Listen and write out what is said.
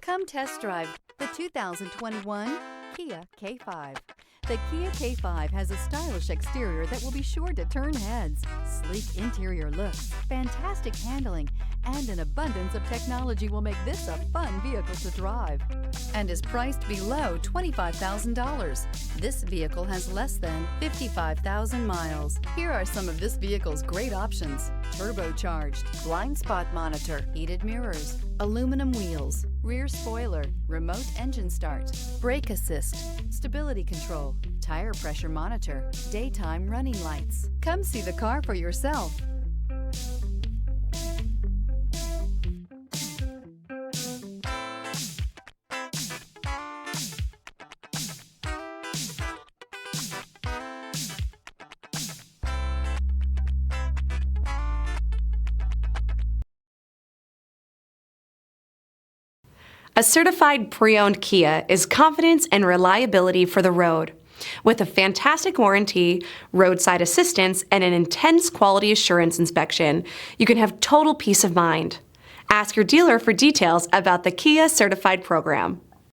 Come test drive the 2021 Kia K5. The Kia K5 has a stylish exterior that will be sure to turn heads, sleek interior looks, fantastic handling, and an abundance of technology will make this a fun vehicle to drive, and is priced below $25,000. This vehicle has less than 55,000 miles. Here are some of this vehicle's great options: turbocharged, blind spot monitor, heated mirrors, aluminum wheels, rear spoiler, remote engine start, brake assist, stability control, tire pressure monitor, daytime running lights. Come see the car for yourself. A certified pre-owned Kia is confidence and reliability for the road. With a fantastic warranty, roadside assistance, and an intense quality assurance inspection, you can have total peace of mind. Ask your dealer for details about the Kia Certified program.